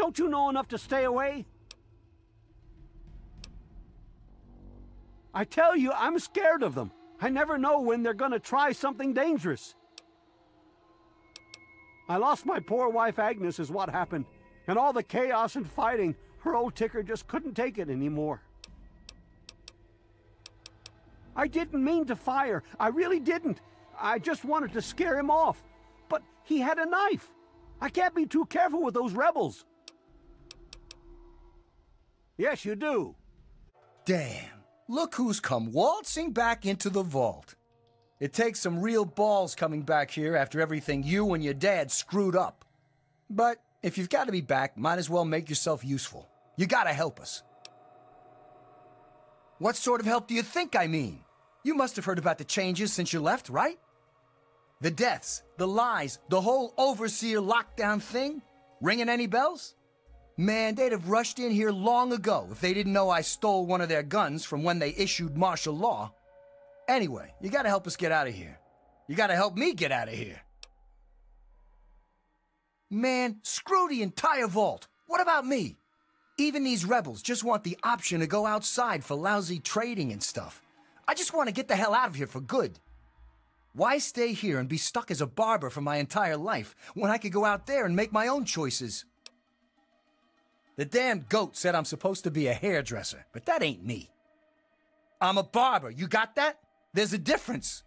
Don't you know enough to stay away? I tell you, I'm scared of them. I never know when they're gonna try something dangerous. I lost my poor wife Agnes is what happened. And all the chaos and fighting, her old ticker just couldn't take it anymore. I didn't mean to fire. I really didn't. I just wanted to scare him off. But he had a knife. I can't be too careful with those rebels. Yes, you do. Damn. Look who's come waltzing back into the vault. It takes some real balls coming back here after everything you and your dad screwed up. But if you've got to be back, might as well make yourself useful. You gotta help us. What sort of help do you think I mean? You must have heard about the changes since you left, right? The deaths, the lies, the whole overseer lockdown thing? Ringing any bells? Man, they'd have rushed in here long ago if they didn't know I stole one of their guns from when they issued martial law. Anyway, you gotta help us get out of here. You gotta help me get out of here. Man, screw the entire vault. What about me? Even these rebels just want the option to go outside for lousy trading and stuff. I just want to get the hell out of here for good. Why stay here and be stuck as a barber for my entire life when I could go out there and make my own choices? The damn goat said I'm supposed to be a hairdresser, but that ain't me. I'm a barber, you got that? There's a difference.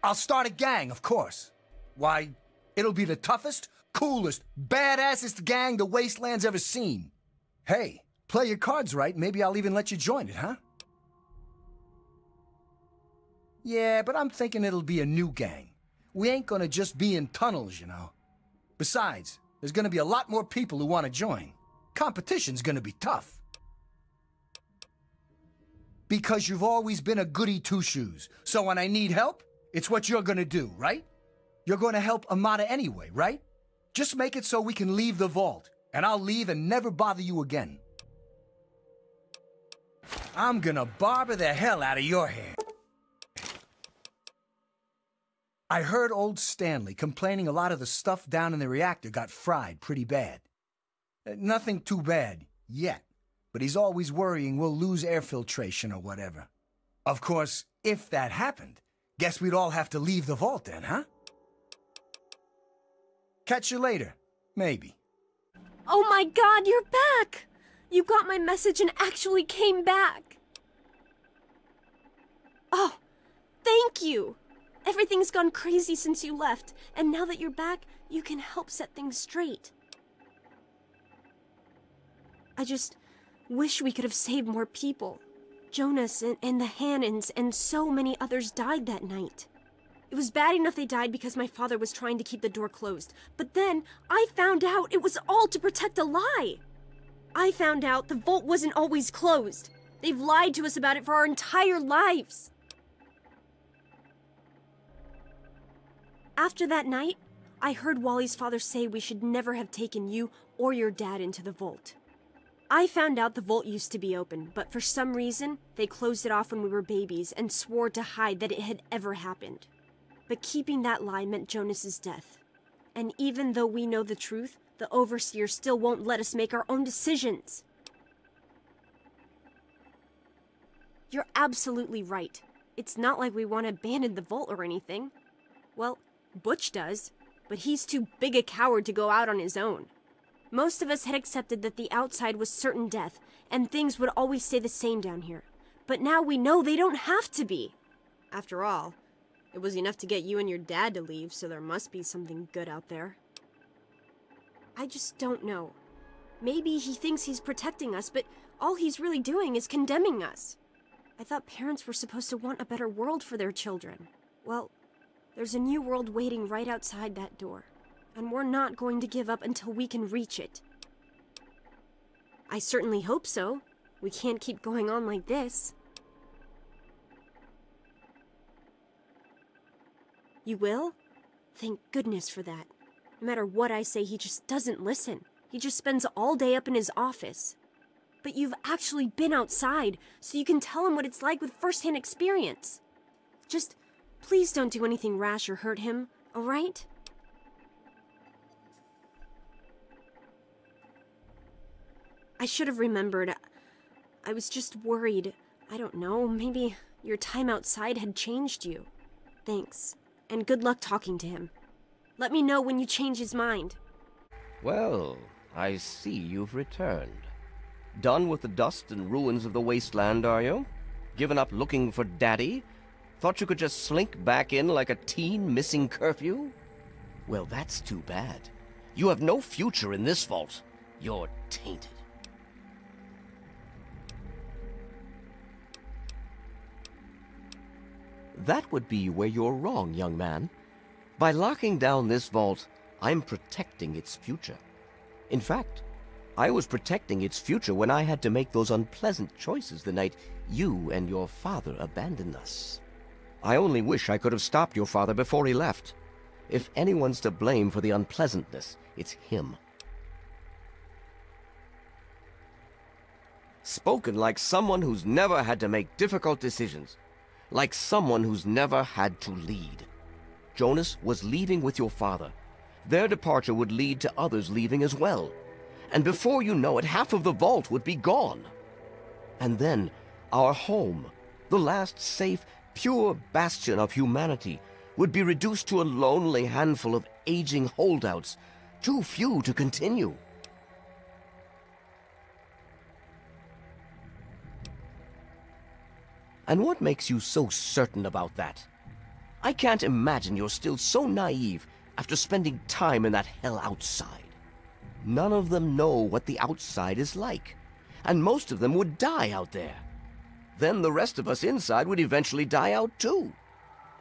I'll start a gang, of course. Why, it'll be the toughest, coolest, badassest gang the Wasteland's ever seen. Hey, play your cards right, maybe I'll even let you join it, huh? Yeah, but I'm thinking it'll be a new gang. We ain't gonna just be in tunnels, you know. Besides, there's gonna be a lot more people who want to join. Competition's gonna be tough. Because you've always been a goody two-shoes, so when I need help, it's what you're gonna do, right? You're gonna help Amada anyway, right? Just make it so we can leave the vault, and I'll leave and never bother you again. I'm gonna barber the hell out of your hair. I heard old Stanley complaining a lot of the stuff down in the reactor got fried pretty bad. Nothing too bad, yet, but he's always worrying we'll lose air filtration or whatever. Of course, if that happened, guess we'd all have to leave the vault then, huh? Catch you later, maybe. Oh my God, you're back! You got my message and actually came back! Oh, thank you! Everything's gone crazy since you left, and now that you're back, you can help set things straight. I just wish we could have saved more people. Jonas and the Hannons and so many others died that night. It was bad enough they died because my father was trying to keep the door closed, but then I found out it was all to protect a lie. I found out the vault wasn't always closed. They've lied to us about it for our entire lives. After that night, I heard Wally's father say we should never have taken you or your dad into the vault. I found out the vault used to be open, but for some reason, they closed it off when we were babies and swore to hide that it had ever happened. But keeping that lie meant Jonas's death. And even though we know the truth, the Overseer still won't let us make our own decisions. You're absolutely right. It's not like we want to abandon the vault or anything. Well, Butch does, but he's too big a coward to go out on his own. Most of us had accepted that the outside was certain death, and things would always stay the same down here. But now we know they don't have to be. After all, it was enough to get you and your dad to leave, so there must be something good out there. I just don't know. Maybe he thinks he's protecting us, but all he's really doing is condemning us. I thought parents were supposed to want a better world for their children. Well, there's a new world waiting right outside that door, and we're not going to give up until we can reach it. I certainly hope so. We can't keep going on like this. You will? Thank goodness for that. No matter what I say, he just doesn't listen. He just spends all day up in his office. But you've actually been outside, so you can tell him what it's like with first-hand experience. Just, please don't do anything rash or hurt him, all right? I should have remembered. I was just worried. I don't know, maybe your time outside had changed you. Thanks, and good luck talking to him. Let me know when you change his mind. Well, I see you've returned. Done with the dust and ruins of the wasteland, are you? Given up looking for Daddy? Thought you could just slink back in like a teen missing curfew? Well, that's too bad. You have no future in this vault. You're tainted. That would be where you're wrong, young man. By locking down this vault, I'm protecting its future. In fact, I was protecting its future when I had to make those unpleasant choices the night you and your father abandoned us. I only wish I could have stopped your father before he left. If anyone's to blame for the unpleasantness, it's him. Spoken like someone who's never had to make difficult decisions. Like someone who's never had to lead. Jonas was leaving with your father. Their departure would lead to others leaving as well. And before you know it, half of the vault would be gone. And then, our home, the last safe, pure bastion of humanity, would be reduced to a lonely handful of aging holdouts, too few to continue. And what makes you so certain about that? I can't imagine you're still so naive after spending time in that hell outside. None of them know what the outside is like, and most of them would die out there. Then the rest of us inside would eventually die out too.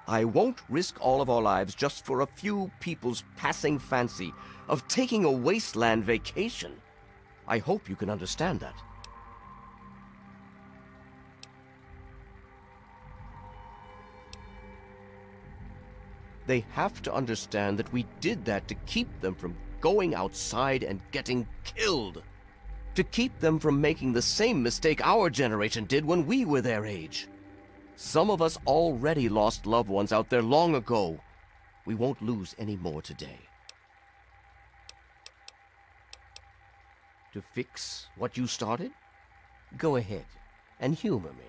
I won't risk all of our lives just for a few people's passing fancy of taking a wasteland vacation. I hope you can understand that. They have to understand that we did that to keep them from going outside and getting killed. To keep them from making the same mistake our generation did when we were their age. Some of us already lost loved ones out there long ago. We won't lose any more today. To fix what you started? Go ahead and humor me.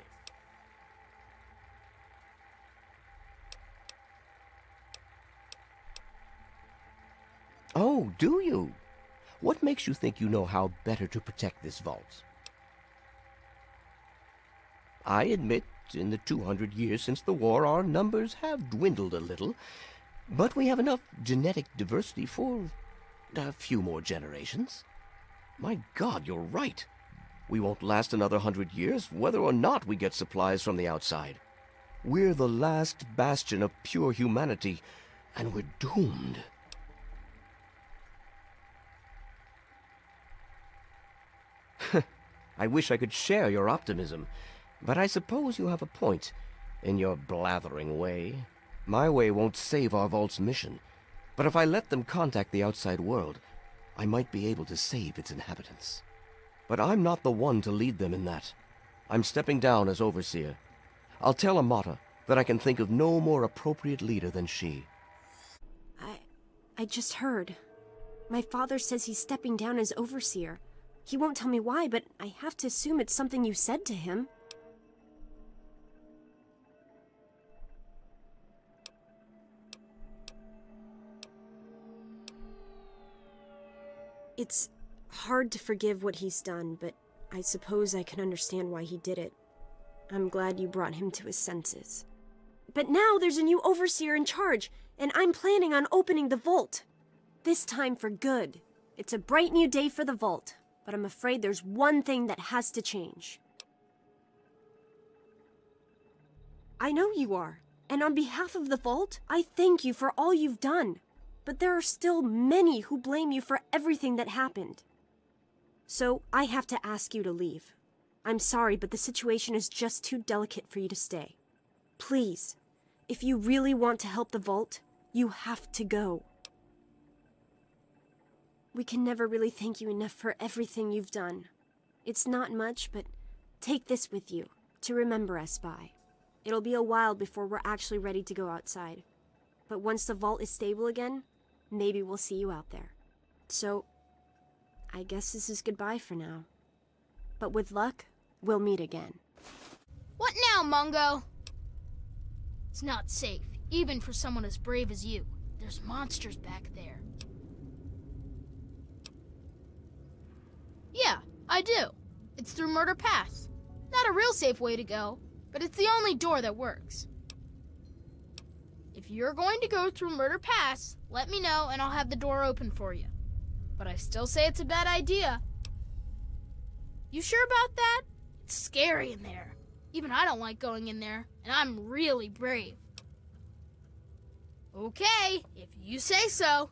Oh, do you? What makes you think you know how better to protect this vault? I admit, in the 200 years since the war, our numbers have dwindled a little, but we have enough genetic diversity for a few more generations. My God, you're right. We won't last another 100 years, whether or not we get supplies from the outside. We're the last bastion of pure humanity, and we're doomed. I wish I could share your optimism, but I suppose you have a point in your blathering way. My way won't save our vault's mission, but if I let them contact the outside world, I might be able to save its inhabitants. But I'm not the one to lead them in that. I'm stepping down as overseer. I'll tell Amata that I can think of no more appropriate leader than she. I just heard. My father says he's stepping down as overseer. He won't tell me why, but I have to assume it's something you said to him. It's hard to forgive what he's done, but I suppose I can understand why he did it. I'm glad you brought him to his senses. But now there's a new overseer in charge, and I'm planning on opening the vault. This time for good. It's a bright new day for the vault. But I'm afraid there's one thing that has to change. I know you are, and on behalf of the vault, I thank you for all you've done. But there are still many who blame you for everything that happened. So I have to ask you to leave. I'm sorry, but the situation is just too delicate for you to stay. Please, if you really want to help the vault, you have to go. We can never really thank you enough for everything you've done. It's not much, but take this with you, to remember us by. It'll be a while before we're actually ready to go outside. But once the vault is stable again, maybe we'll see you out there. So, I guess this is goodbye for now. But with luck, we'll meet again. What now, Mungo? It's not safe, even for someone as brave as you. There's monsters back there. Yeah, I do. It's through Murder Pass. Not a real safe way to go, but it's the only door that works. If you're going to go through Murder Pass, let me know and I'll have the door open for you. But I still say it's a bad idea. You sure about that? It's scary in there. Even I don't like going in there, and I'm really brave. Okay, if you say so.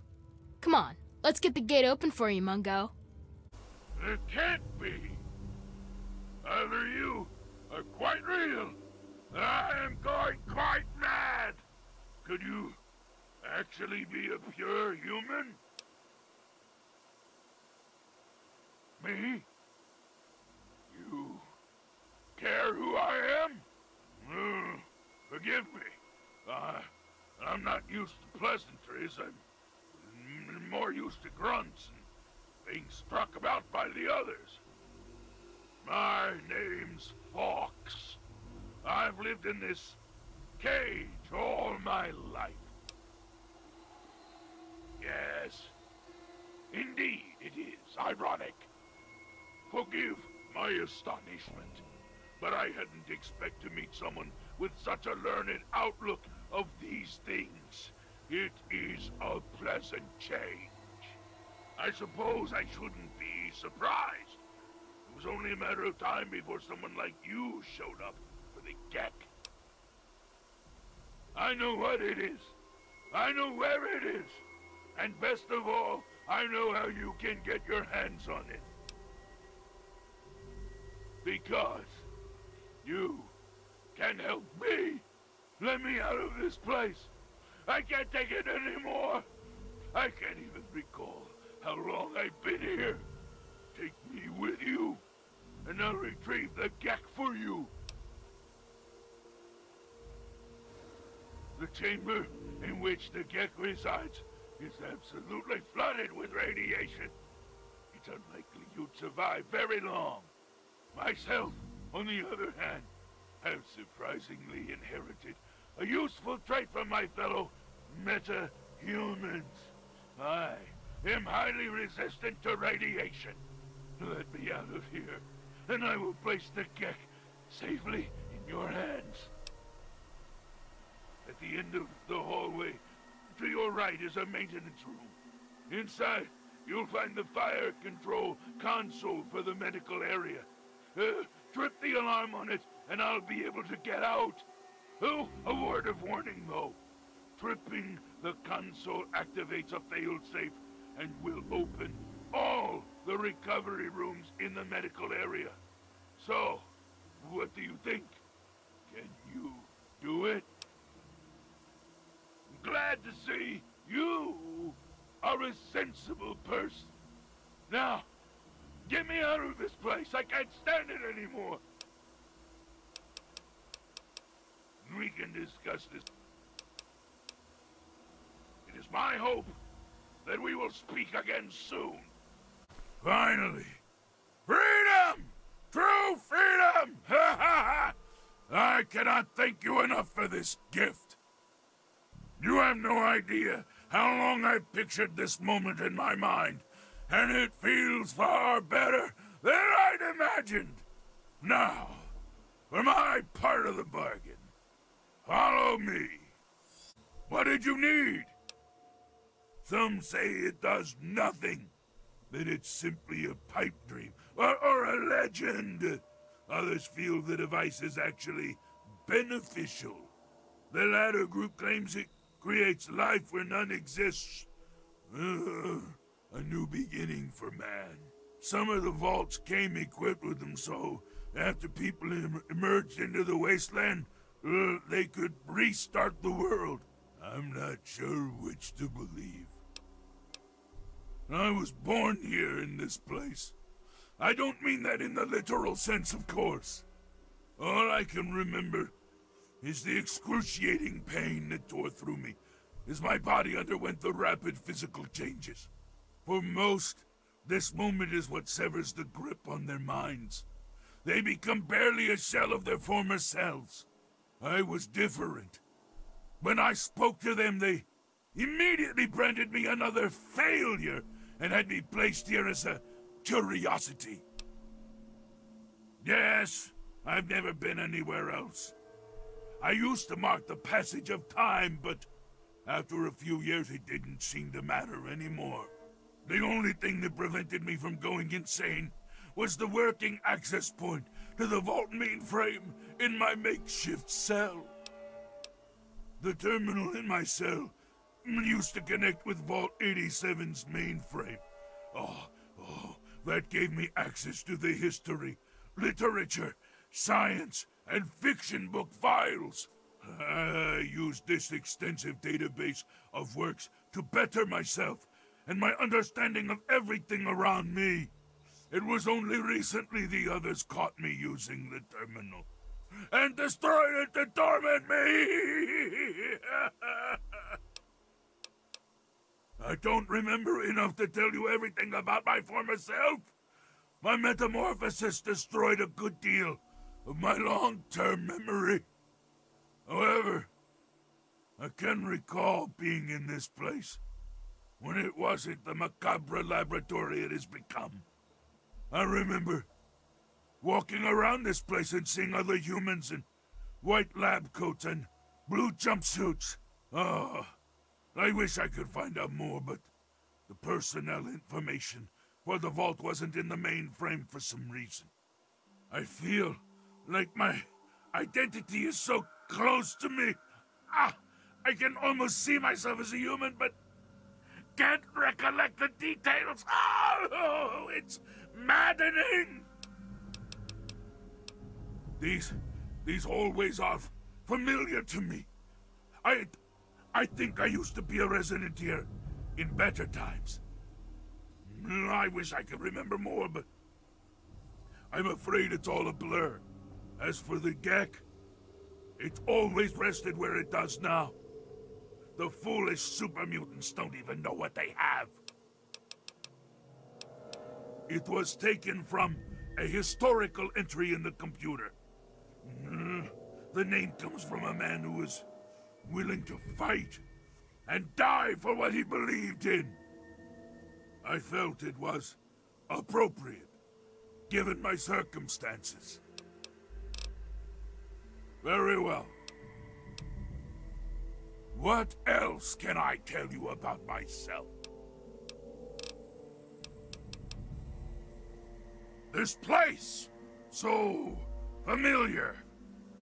Come on, let's get the gate open for you, Mungo. It can't be. Either you are quite real, or I am going quite mad. Could you actually be a pure human? Me? You care who I am? Forgive me. I'm not used to pleasantries. I'm more used to grunts and being struck about by the others. My name's Fawkes. I've lived in this cage all my life. Yes, indeed it is ironic. Forgive my astonishment, but I hadn't expected to meet someone with such a learned outlook of these things. It is a pleasant change. I suppose I shouldn't be surprised. It was only a matter of time before someone like you showed up for the Gek. I know what it is. I know where it is. And best of all, I know how you can get your hands on it. Because you can help me. Let me out of this place. I can't take it anymore. I can't even recall how long I've been here. Take me with you, and I'll retrieve the Gek for you. The chamber in which the Gek resides is absolutely flooded with radiation. It's unlikely you'd survive very long. Myself, on the other hand, have surprisingly inherited a useful trait from my fellow meta-humans. I am highly resistant to radiation. Let me out of here, and I will place the Gek safely in your hands. At the end of the hallway, to your right is a maintenance room. Inside, you'll find the fire control console for the medical area. Trip the alarm on it, and I'll be able to get out. Oh, a word of warning, though. Tripping the console activates a failsafe and will open all the recovery rooms in the medical area. So, what do you think? Can you do it? Glad to see you are a sensible person. Now, get me out of this place. I can't stand it anymore. We can discuss this. It is my hope that we will speak again soon. Finally. Freedom! True freedom! Ha ha ha! I cannot thank you enough for this gift. You have no idea how long I've pictured this moment in my mind, and it feels far better than I'd imagined. Now, for my part of the bargain, follow me. What did you need? Some say it does nothing, that it's simply a pipe dream, or a legend. Others feel the device is actually beneficial. The latter group claims it creates life where none exists. A new beginning for man. Some of the vaults came equipped with them, so after people emerged into the wasteland, they could restart the world. I'm not sure which to believe. I was born here in this place. I don't mean that in the literal sense, of course. All I can remember is the excruciating pain that tore through me as my body underwent the rapid physical changes. For most, this moment is what severs the grip on their minds. they become barely a shell of their former selves. I was different. When I spoke to them, they immediately branded me another failure and had me placed here as a curiosity. Yes, I've never been anywhere else. I used to mark the passage of time, but after a few years it didn't seem to matter anymore. The only thing that prevented me from going insane was the working access point to the vault mainframe in my makeshift cell. The terminal in my cell used to connect with Vault 87's mainframe. Oh, that gave me access to the history, literature, science, and fiction book files. I used this extensive database of works to better myself and my understanding of everything around me. It was only recently the others caught me using the terminal and destroyed it to torment me! I don't remember enough to tell you everything about my former self. My metamorphosis destroyed a good deal of my long-term memory. However, I can recall being in this place when it wasn't the macabre laboratory it has become. I remember walking around this place and seeing other humans in white lab coats and blue jumpsuits. Oh, I wish I could find out more, but the personnel information for the vault wasn't in the mainframe for some reason. I feel like my identity is so close to me. I can almost see myself as a human, but can't recollect the details. Oh, it's maddening. These hallways are familiar to me. I think I used to be a resident here in better times. I wish I could remember more, but I'm afraid it's all a blur. As for the Gek, it's always rested where it does now. The foolish super mutants don't even know what they have. It was taken from a historical entry in the computer. The name comes from a man who was willing to fight and die for what he believed in. I felt it was appropriate, given my circumstances. Very well. What else can I tell you about myself? This place, so familiar.